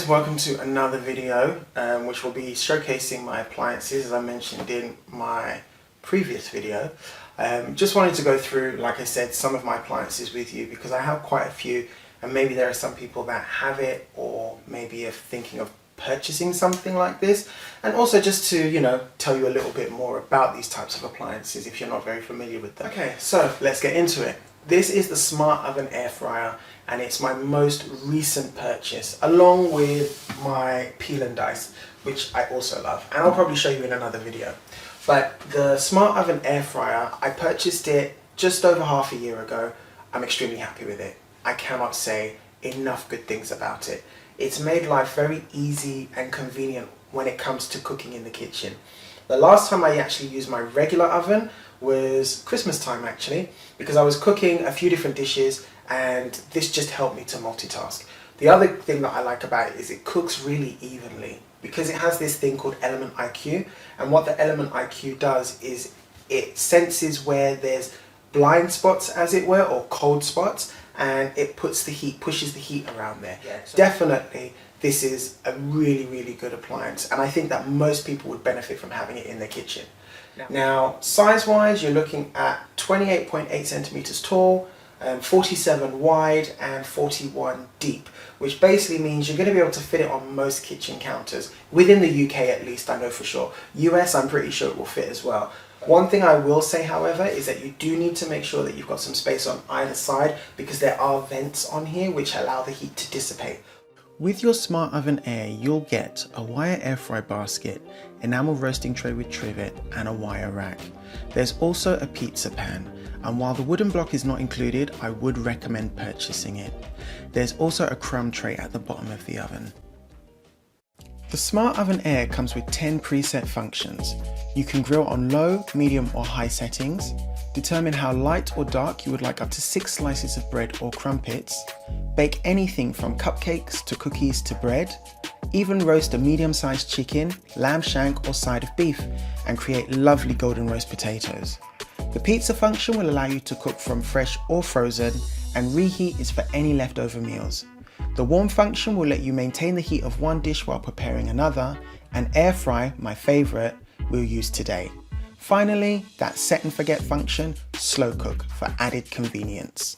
guys, welcome to another video which will be showcasing my appliances as I mentioned in my previous video. Just wanted to go through, like I said, some of my appliances with you because I have quite a few and maybe there are some people that have it or maybe are thinking of purchasing something like this, and also just to, you know, tell you a little bit more about these types of appliances if you're not very familiar with them. Okay, so let's get into it. This is the Smart Oven Air Fryer and it's my most recent purchase along with my peel and dice, which I also love, and I'll probably show you in another video. But the Smart Oven Air Fryer, I purchased it just over half a year ago. I'm extremely happy with it. I cannot say enough good things about it. It's made life very easy and convenient when it comes to cooking in the kitchen. The last time I actually used my regular oven was Christmas time actually, because I was cooking a few different dishes and this just helped me to multitask. The other thing that I like about it is it cooks really evenly because it has this thing called Element IQ, and what the Element IQ does is it senses where there's blind spots, as it were, or cold spots, and it pushes the heat around there. Yeah, so definitely this is a really good appliance, and I think that most people would benefit from having it in their kitchen. Now size wise, you're looking at 28.8 centimeters tall, 47 wide and 41 deep, which basically means you're going to be able to fit it on most kitchen counters within the UK, at least I know for sure. US, I'm pretty sure it will fit as well. One thing I will say, however, is that you do need to make sure that you've got some space on either side because there are vents on here which allow the heat to dissipate. With your Smart Oven Air, you'll get a wire air fry basket, enamel roasting tray with trivet, and a wire rack. There's also a pizza pan, and while the wooden block is not included, I would recommend purchasing it. There's also a crumb tray at the bottom of the oven. The Smart Oven Air comes with 10 preset functions. You can grill on low, medium or high settings, determine how light or dark you would like up to 6 slices of bread or crumpets, bake anything from cupcakes to cookies to bread, even roast a medium-sized chicken, lamb shank or side of beef, and create lovely golden roast potatoes. The pizza function will allow you to cook from fresh or frozen, and reheat is for any leftover meals. The warm function will let you maintain the heat of one dish while preparing another, and air fry, my favourite, we'll use today. Finally, that set and forget function, slow cook, for added convenience.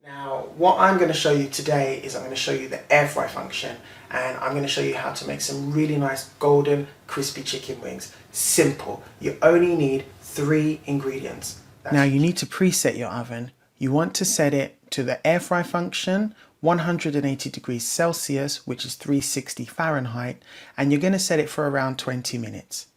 Now, what I'm going to show you today is I'm going to show you the air fry function, and I'm going to show you how to make some really nice golden crispy chicken wings. Simple. You only need 3 ingredients. Now you need to preset your oven. You want to set it to the air fry function, 180 degrees Celsius, which is 360 Fahrenheit, and you're going to set it for around 20 minutes.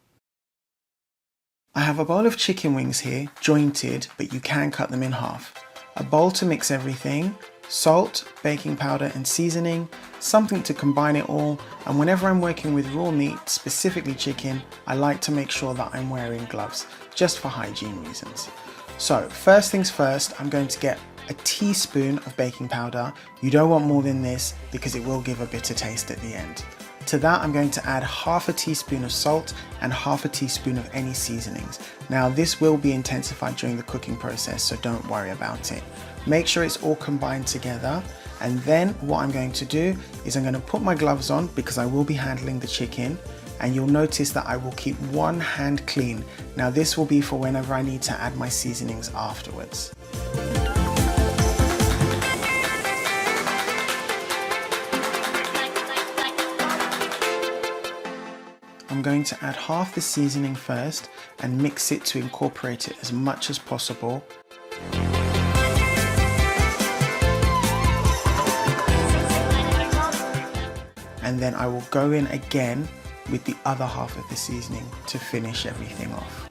I have a bowl of chicken wings here, jointed, but you can cut them in half. A bowl to mix everything, salt, baking powder and seasoning, something to combine it all, and whenever I'm working with raw meat, specifically chicken, I like to make sure that I'm wearing gloves, just for hygiene reasons. So first things first, I'm going to get a teaspoon of baking powder. You don't want more than this because it will give a bitter taste at the end. To that I'm going to add half a teaspoon of salt and half a teaspoon of any seasonings. Now this will be intensified during the cooking process, so don't worry about it. Make sure it's all combined together, and then what I'm going to do is I'm going to put my gloves on because I will be handling the chicken, and you'll notice that I will keep one hand clean. Now this will be for whenever I need to add my seasonings afterwards. I'm going to add half the seasoning first and mix it to incorporate it as much as possible. And then I will go in again with the other half of the seasoning to finish everything off.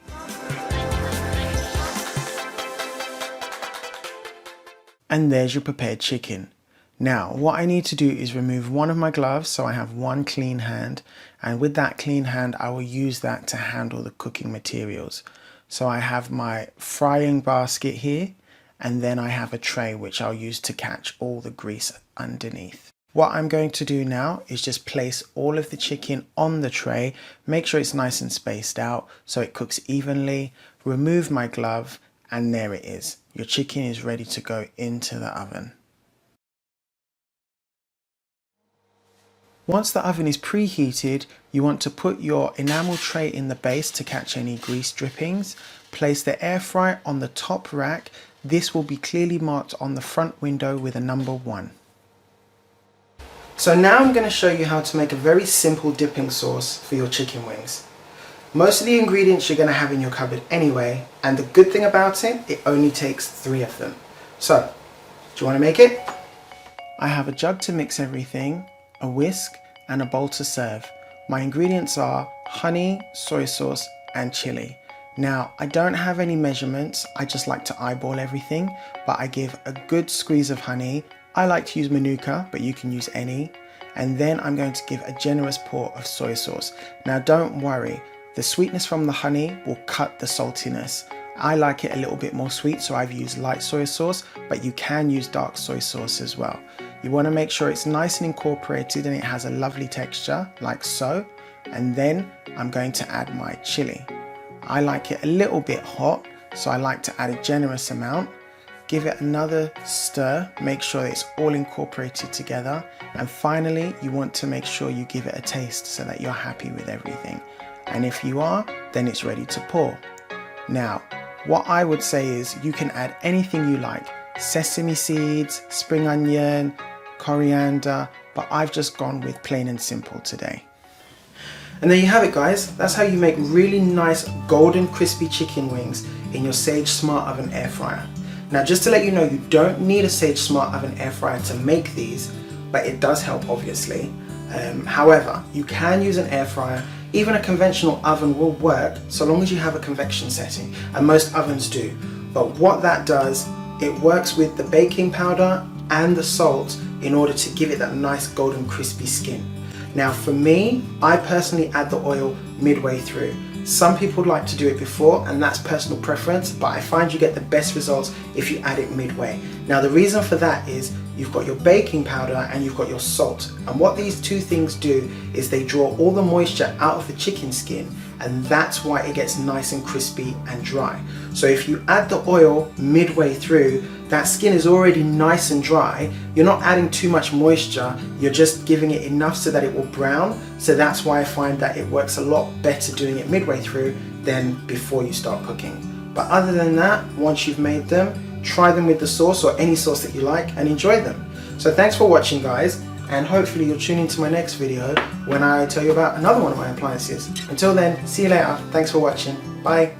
And there's your prepared chicken. Now, what I need to do is remove one of my gloves so I have one clean hand, and with that clean hand I will use that to handle the cooking materials. So I have my frying basket here, and then I have a tray which I'll use to catch all the grease underneath. What I'm going to do now is just place all of the chicken on the tray, make sure it's nice and spaced out so it cooks evenly, remove my glove, and there it is. Your chicken is ready to go into the oven. Once the oven is preheated, you want to put your enamel tray in the base to catch any grease drippings. Place the air fryer on the top rack. This will be clearly marked on the front window with a number 1. So now I'm going to show you how to make a very simple dipping sauce for your chicken wings. Most of the ingredients you're going to have in your cupboard anyway, and the good thing about it only takes 3 of them. So, do you want to make it? I have a jug to mix everything, a whisk and a bowl to serve. My ingredients are honey, soy sauce and chili. Now I don't have any measurements, I just like to eyeball everything, but I give a good squeeze of honey. I like to use Manuka, but you can use any. And then I'm going to give a generous pour of soy sauce. Now don't worry, the sweetness from the honey will cut the saltiness. I like it a little bit more sweet, so I've used light soy sauce, but you can use dark soy sauce as well. You want to make sure it's nice and incorporated and it has a lovely texture, like so. And then I'm going to add my chili. I like it a little bit hot, so I like to add a generous amount. Give it another stir, make sure it's all incorporated together. And finally, you want to make sure you give it a taste so that you're happy with everything. And if you are, then it's ready to pour. Now, what I would say is you can add anything you like. Sesame seeds, spring onion, coriander, but I've just gone with plain and simple today. And there you have it guys, that's how you make really nice golden crispy chicken wings in your Sage Smart Oven air fryer. Now just to let you know, you don't need a Sage Smart Oven air fryer to make these, but it does help obviously. However, you can use an air fryer. Even a conventional oven will work so long as you have a convection setting, and most ovens do. But what that does, it works with the baking powder and the salt in order to give it that nice golden crispy skin. Now for me, I personally add the oil midway through. Some people like to do it before, and that's personal preference, but I find you get the best results if you add it midway. Now the reason for that is you've got your baking powder and you've got your salt, and what these two things do is they draw all the moisture out of the chicken skin, and that's why it gets nice and crispy and dry. So if you add the oil midway through, that skin is already nice and dry. You're not adding too much moisture, you're just giving it enough so that it will brown. So that's why I find that it works a lot better doing it midway through than before you start cooking. But other than that, once you've made them, try them with the sauce or any sauce that you like and enjoy them. So thanks for watching guys, and hopefully you'll tune into my next video when I tell you about another one of my appliances. Until then, see you later. Thanks for watching. Bye.